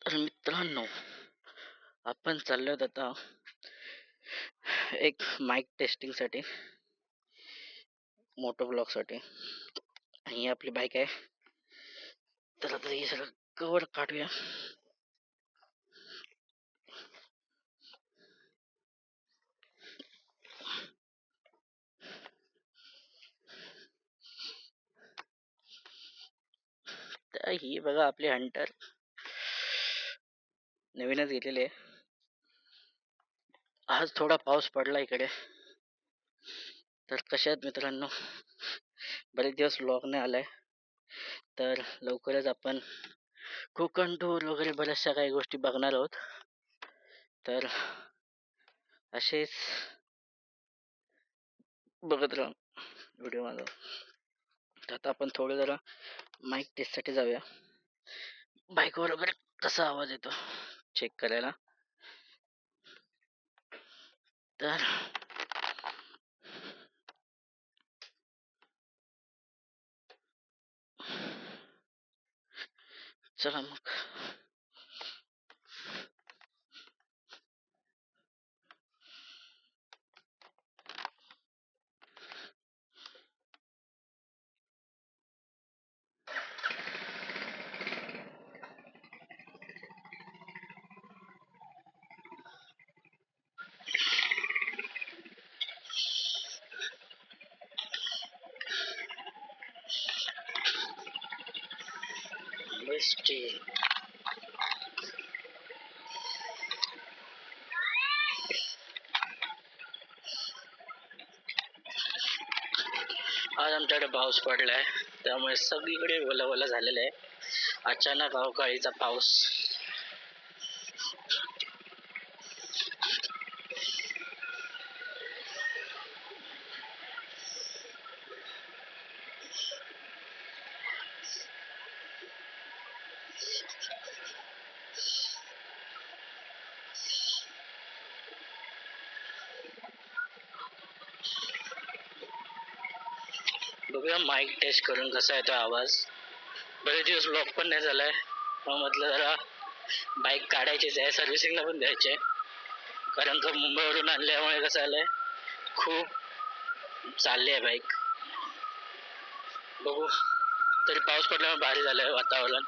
तर मित्रांनो, आपण चाललोय आता एक माईक टेस्टिंगसाठी, मोटो ब्लॉगसाठी. ही आपली बाईक आहे. तर आता हे सगळं कव्हर काढूया. तर ही बघा आपली हंटर नवीनच घेतलेली आहे. आज थोडा पाऊस पडला इकडे. तर कशा आहेत मित्रांनो? बरेच दिवस व्लॉग नाही आलाय. तर लवकरच आपण कोकण टूर वगैरे बऱ्याचशा काही गोष्टी बघणार आहोत. तर असेच बघत राहा व्हिडिओ माझा. तर आता आपण थोडं जरा माईक टेस्टसाठी जाऊया. बाईकवर वगैरे कसा आवाज येतो चेक करायला. तर चला मग. आज आमच्याकडे पाऊस पडलाय, त्यामुळे सगळीकडे ओलं झालेलं आहे. अचानक अवकाळीचा पाऊस. बघूया माईक टेस्ट करून कसा येतो आवाज. बरेच दिवस ब्लॉग पण नाही झालाय, मग म्हटलं जरा बाईक काढायचीच आहे, सर्व्हिसिंगला पण द्यायची आहे. कारण का मुंबईवरून आणल्यामुळे कसं आलंय, खूप चालली आहे बाईक. बघू. तरी पाऊस पडल्यामुळे भारी झालंय वातावरण.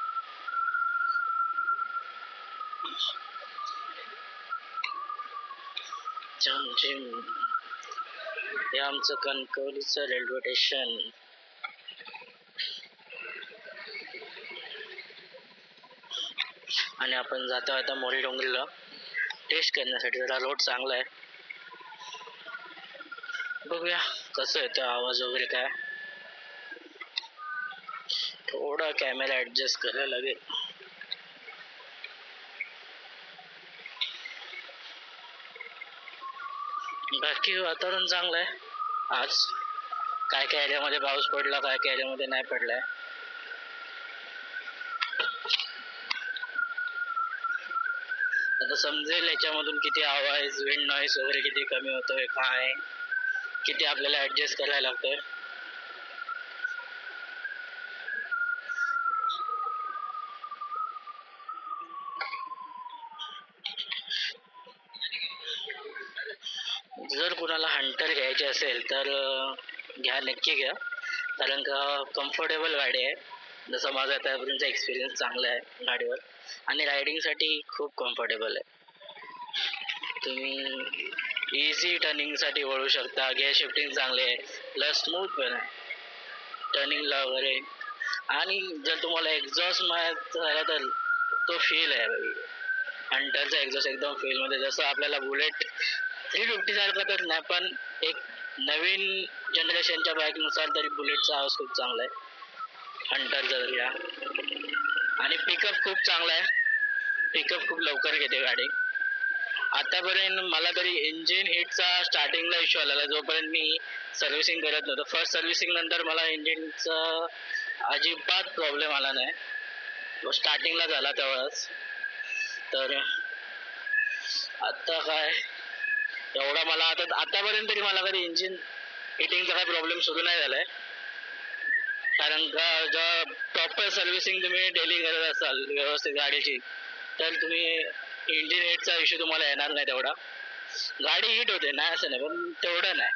हे आमचं कणकवलीचं रेल्वे स्टेशन. आणि आपण जातो आता मोरी डोंगरीला टेस्ट करण्यासाठी. जरा रोड चांगला आहे, बघूया कसं येतं आवाज वगैरे काय. थोडा कॅमेरा ऍडजस्ट करायला लागेल. बाकी वातावरण चांगलं आहे. आज काय काय एरियामध्ये पाऊस पडला, काय काय एरियामध्ये नाही पडलाय. आता समजेल याच्यामधून किती आवाज, विंड नॉईस वगैरे किती कमी होतोय, काय किती आपल्याला ऍडजस्ट करायला लागतंय. जर कुणाला हंटर घ्यायची असेल तर घ्या, नक्की घ्या. कारण का कम्फर्टेबल गाडी आहे. जसं माझा आतापर्यंतचा एक्सपिरियन्स चांगला आहे गाडीवर, आणि रायडिंगसाठी खूप कम्फर्टेबल आहे. तुम्ही इझी टर्निंगसाठी वळू शकता. गिअर शिफ्टिंग चांगले आहे, प्लस स्मूथ पण आहे टर्निंगला वगैरे. आणि जर तुम्हाला एक्झॉस्ट मारायचा झाला तर तो फील आहे हंटरचा एक्झॉस्ट एकदम फील मध्ये. जसं आपल्याला बुलेट 350 सारखं तर नाही, पण एक नवीन जनरेशनच्या बाईकनुसार तरी बुलेटचा आवाज खूप चांगला आहे हंटरचा तरी. आणि पिकअप खूप चांगला आहे, पिकअप खूप लवकर घेते गाडी. आतापर्यंत मला तरी इंजिन हिटचा स्टार्टिंगला इश्यू आलेला, जोपर्यंत मी सर्व्हिसिंग करत नव्हतो. फर्स्ट सर्व्हिसिंग नंतर मला इंजिनचा अजिबात प्रॉब्लेम आला नाही, स्टार्टिंगला झाला तेव्हाच. तर आता काय एवढा मला आतापर्यंत तरी मला कधी इंजिन हिटिंगचा काही प्रॉब्लेम सुरू नाही झालाय. कारण का जर प्रॉपर सर्व्हिसिंग तुम्ही डेली करत असाल व्यवस्थित गाडीची, तर तुम्ही इंजिन हिटचा इश्यू तुम्हाला येणार नाही तेवढा. गाडी हिट होते नाही असं नाही, पण तेवढं नाही.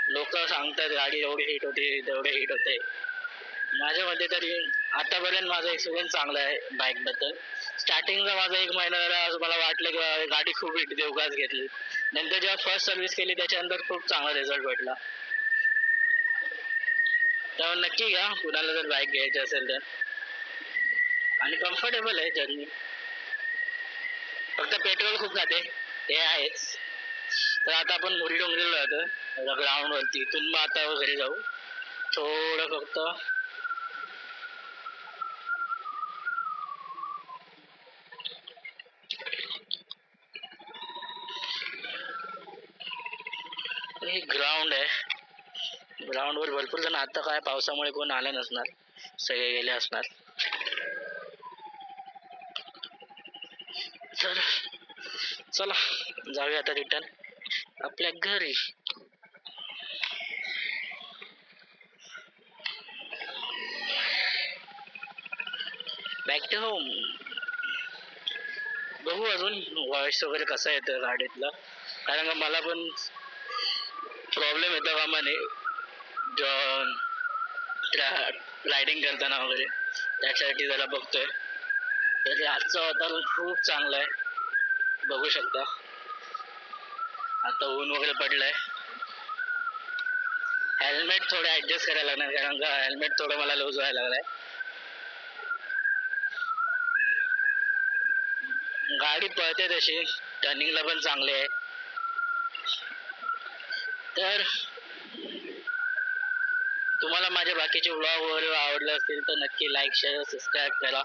लोक सांगतात गाडी एवढी हिट होते तेवढे हिट होते. माझ्या मते तरी आतापर्यंत माझा एक्सपिरियन्स चांगला आहे बाईक बद्दल. स्टार्टिंगला माझा 1 महिना असं मला वाटलं की गाडी खूप हिट देवगाच घेतली. नंतर जेव्हा फर्स्ट सर्व्हिस केली त्याच्यानंतर खूप चांगला रिझल्ट भेटला. तेव्हा नक्की घ्या कुणाला जर बाईक घ्यायची असेल तर. आणि कम्फर्टेबल आहे जर्नी. फक्त पेट्रोल खूप खाते ते आहेच. तर आता आपण मुरी डोंगरीला जातो ग्राउंड वरती. इथून मग आता घरी जाऊ. थोडं फक्त हे ग्राउंड आहे. ग्राउंड वर भरपूर जण, आता काय पावसामुळे कोण आले नसणार, सगळे गेले असणार. तर चला जाऊया आता रिटर्न आपल्या घरी. Back to home. बघू अजून व्हॉइस वगैरे कसा येतं गाडीतला, कारण का मला पण प्रॉब्लेम येतो कामाने रायडिंग करताना वगैरे, त्यासाठी जरा बघतोय. तरी आजचं वातावरण खूप चांगलं आहे, बघू शकता. आता ऊन वगैरे पडलंय. हेल्मेट थोडं ऍडजस्ट करायला लागणार, कारण का हेल्मेट थोडं मला लूज व्हायला लागलाय. गाडी पळते तशी, टर्निंगला पण चांगली आहे. तर तुम्हाला माझे बाकीचे व्लॉग वगैरे आवडले असतील तर नक्की लाईक शेअर सबस्क्राईब करा.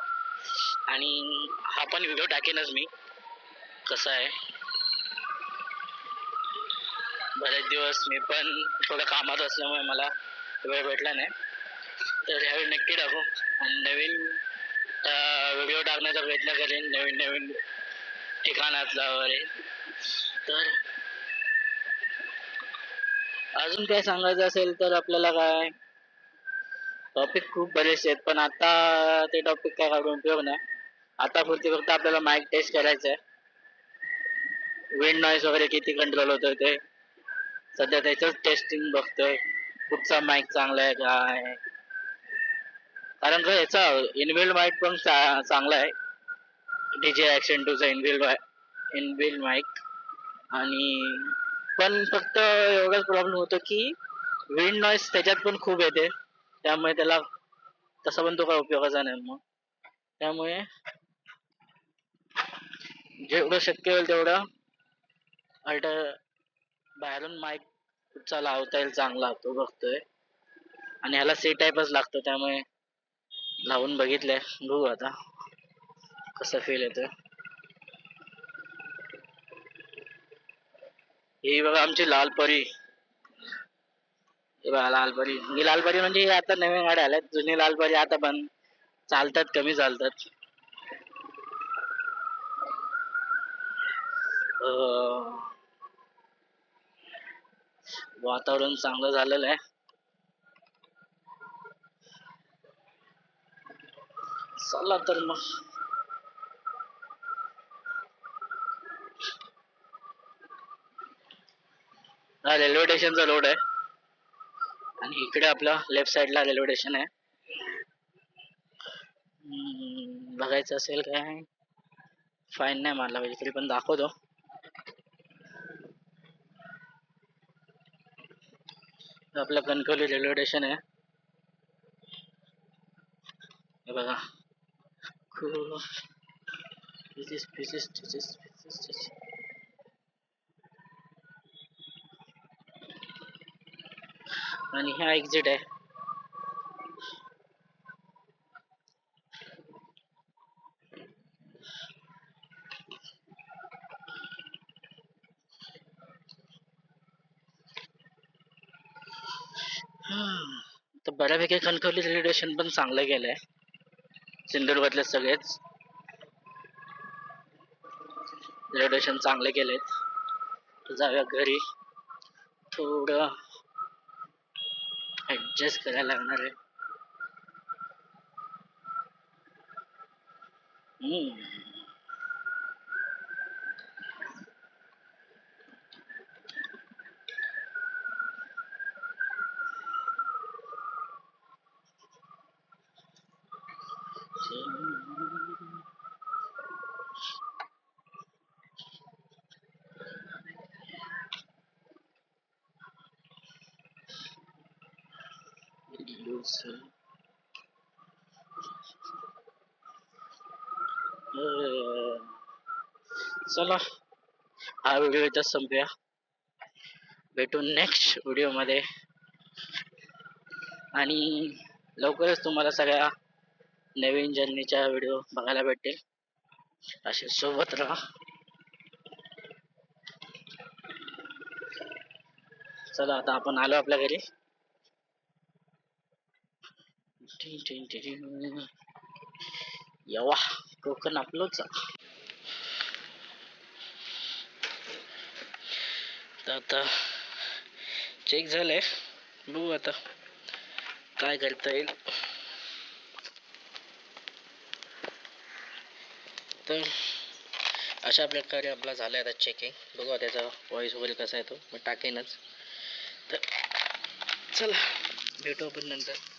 आणि हा पण व्हिडिओ टाकेनच मी. कसा आहे, बरेच दिवस मी पण थोडं कामात असल्यामुळे मला वेळ भेटला नाही, तर ह्यावेळी नक्की टाकू. आणि नवीन व्हिडिओ टाकण्याचा प्रयत्न करेन, नवीन नवीन ठिकाणातला वगैरे. तर अजून काय सांगायचं असेल तर आपल्याला काय टॉपिक खूप बरेचसे आहेत, पण आता ते टॉपिक काय काढून उपयोग नाही. आता पुरती फक्त आपल्याला माईक टेस्ट करायचं आहे. विंड नॉईज वगैरे किती कंट्रोल होतोय ते सध्या त्याच टेस्टिंग बघतोय. कुठचा माईक चांगला आहे काय, कारण का याचा इनबिल्ड माईक पण चांगला आहे. डीजे ऍक्शन 2 चा इनबिल्ड माईक. आणि पण फक्त एवढाच प्रॉब्लेम होतो की विंड नॉईज त्याच्यात पण खूप येते, त्यामुळे त्याला तसा पण तो काय उपयोगाचा नाही. मग त्यामुळे जेवढं शक्य होईल तेवढं बाहेरून माईक कुठचा लावता येईल चांगला तो बघतोय. आणि ह्याला सी टाईपच लागतो, त्यामुळे लावून बघितलंय, बघू आता कसं फील येतं. ही बघा आमची लाल परी. हे बघा लाल परी. ही लाल परी म्हणजे आता नवीन गाड्या आल्यात, जुनी लाल परी आता पण चालतात, कमी चालतात. वातावरण चांगलं झालेलं आहे. चला तर मग हा रेल्वे स्टेशनचा रोड आहे, आणि इकडे आपला लेफ्ट साइडला रेल्वे स्टेशन आहे. बघायचं असेल काय, फाईन नाही मारला पाहिजे तरी पण दाखवतो. आपलं कणकवली रेल्वे स्टेशन आहे, हे बघा. आणि हा एक्झिट आहे. तर बऱ्यापैकी कणकवली रेल्वे स्टेशन पण चांगलं गेलंय. सिंधुदुर्गातले सगळेच रेल्वे स्टेशन चांगले गेलेत. जाऊया घरी, थोडं ऍडजस्ट करायला लागणार आहे. हम्म. चला, हा व्हिडिओ इथं संपूया. भेटू नेक्स्ट व्हिडिओ मध्ये, आणि लवकरच तुम्हाला सगळ्या नवीन जर्नीच्या व्हिडिओ बघायला भेटतील. असे सोबत राहा. चला, आता आपण आलो आपल्या घरी. यवा कोकण आपलंच. आता चेक झालंय, बघू आता काय करता येईल. तर अशा प्रकारे आपला झालाय आता चेकिंग. बघू त्याचा व्हॉइस वगैरे कसा येतो, मग टाकेनच. तर चला, भेटू आपण नंतर.